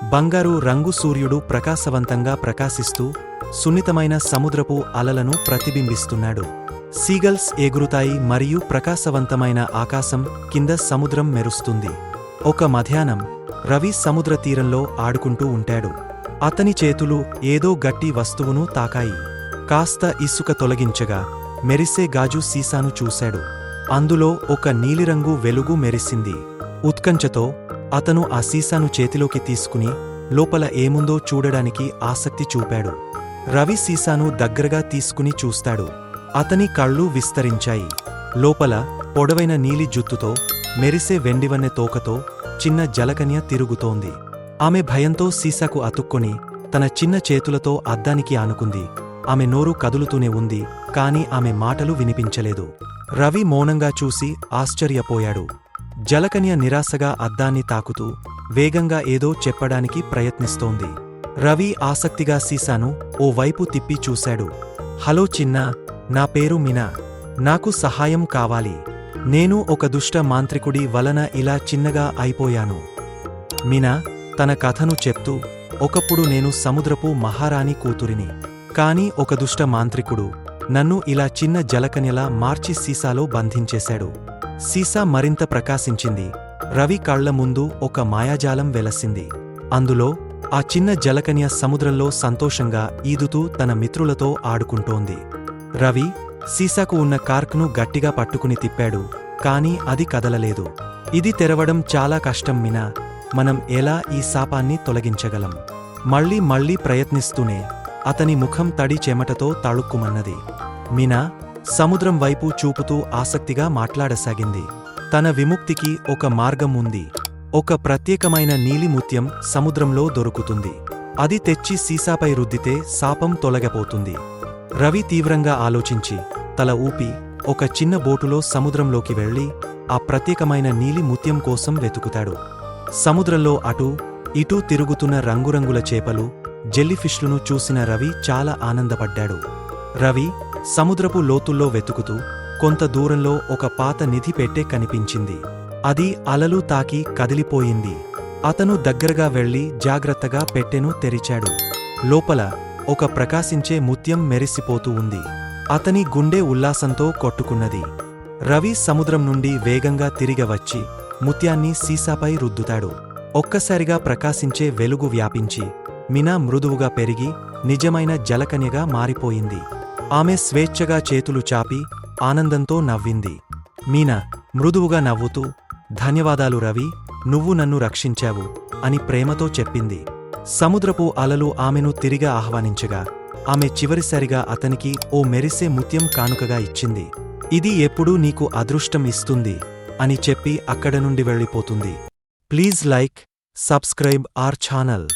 బంగారు రంగు సూర్యుడు ప్రకాశవంతంగా ప్రకాశిస్తూ సున్నితమైన సముద్రపు అలలను ప్రతిబింబిస్తున్నాడు. సీగల్స్ ఎగురుతాయి మరియు ప్రకాశవంతమైన ఆకాశం కింద సముద్రం మెరుస్తుంది. ఒక మధ్యాహ్నం రవి సముద్ర తీరంలో ఆడుకుంటూ ఉంటాడు. అతని చేతులు ఏదో గట్టి వస్తువును తాకాయి. కాస్త ఇసుక తొలగించగా మెరిసే గాజు సీసాను చూశాడు. అందులో ఒక నీలిరంగు వెలుగు మెరిసింది. ఉత్కంఠతో అతను ఆ సీసాను చేతిలోకి తీసుకుని లోపల ఏముందో చూడడానికి ఆసక్తి చూపాడు. రవి సీసాను దగ్గరగా తీసుకుని చూస్తాడు. అతని కళ్ళు విస్తరించాయి. లోపల పొడవైన నీలి జుత్తుతో మెరిసే వెండివన్నె తోకతో చిన్న జలకన్య తిరుగుతోంది. ఆమె భయంతో సీసాకు అతుక్కొని తన చిన్న చేతులతో అద్దానికి ఆనుకుంది. ఆమె నోరు కదులుతూనే ఉంది, కాని ఆమె మాటలు వినిపించలేదు. రవి మౌనంగా చూసి ఆశ్చర్యపోయాడు. జలకన్య నిరాశగా అద్దాన్ని తాకుతూ వేగంగా ఏదో చెప్పడానికి ప్రయత్నిస్తోంది. రవి ఆసక్తిగా సీసాను ఓ వైపు తిప్పి చూశాడు. హలో చిన్నా, నా పేరు మీనా. నాకు సహాయం కావాలి. నేను ఒక దుష్ట మాంత్రికుడి వలన ఇలా చిన్నగా అయిపోయాను. మీనా తన కథను చెప్తూ, ఒకప్పుడు నేను సముద్రపు మహారాణి కూతురిని. కాని ఒక దుష్ట మాంత్రికుడు నన్ను ఇలా చిన్న జలకన్యలా మార్చి సీసాలో బంధించేశాడు. సీసా మరింత ప్రకాశించింది. రవి కళ్ల ముందు ఒక మాయాజాలం వెలసింది. అందులో ఆ చిన్న జలకన్య సముద్రంలో సంతోషంగా ఈదుతూ తన మిత్రులతో ఆడుకుంటోంది. రవి సీసాకు ఉన్న కార్క్ను గట్టిగా పట్టుకుని తిప్పాడు, కాని అది కదలలేదు. ఇది తెరవడం చాలా కష్టం మీనా. మనం ఎలా ఈ శాపాన్ని తొలగించగలం? మళ్ళీ ప్రయత్నిస్తూనే అతని ముఖం తడి చెమటతో తళుక్కుమన్నది. మీనా సముద్రం వైపు చూపుతూ ఆసక్తిగా మాట్లాడసాగింది. తన విముక్తికి ఒక మార్గం ఉంది. ఒక ప్రత్యేకమైన నీలి ముత్యం సముద్రంలో దొరుకుతుంది. అది తెచ్చి సీసాపై రుద్దితే శాపం తొలగిపోతుంది. రవి తీవ్రంగా ఆలోచించి తల ఊపి ఒక చిన్న బోటులో సముద్రంలోకి వెళ్లి ఆ ప్రత్యేకమైన నీలి ముత్యం కోసం వెతుకుతాడు. సముద్రంలో అటూ ఇటూ తిరుగుతున్న రంగురంగుల చేపలు, జెల్లీఫిష్లను చూసిన రవి చాలా ఆనందపడ్డాడు. రవి సముద్రపు లోతుల్లో వెతుకుతూ కొంత దూరంలో ఒక పాత నిధి పెట్టె కనిపించింది. అది అలలు తాకి కదిలిపోయింది. అతను దగ్గరగా వెళ్లి జాగ్రత్తగా పెట్టెను తెరిచాడు. లోపల ఒక ప్రకాశించే ముత్యం మెరిసిపోతూ ఉంది. అతని గుండె ఉల్లాసంతో కొట్టుకున్నది. రవి సముద్రం నుండి వేగంగా తిరిగి వచ్చి ముత్యాన్ని సీసాపై రుద్దుతాడు. ఒక్కసారిగా ప్రకాశించే వెలుగు వ్యాపించి మీనా మృదువుగా పెరిగి నిజమైన జలకన్యగా మారిపోయింది. ఆమె స్వేచ్ఛగా చేతులు చాపి ఆనందంతో నవ్వింది. మీనా మృదువుగా నవ్వుతూ, ధన్యవాదాలు రవి, నువ్వు నన్ను రక్షించావు అని ప్రేమతో చెప్పింది. సముద్రపు అలలు ఆమెను తిరిగా ఆహ్వానించగా ఆమె చివరిసారిగా అతనికి ఓ మెరిసే ముత్యం కానుకగా ఇచ్చింది. ఇది ఎప్పుడూ నీకు అదృష్టం ఇస్తుంది అని చెప్పి అక్కడ నుండి వెళ్ళిపోతుంది. Please like, subscribe our channel.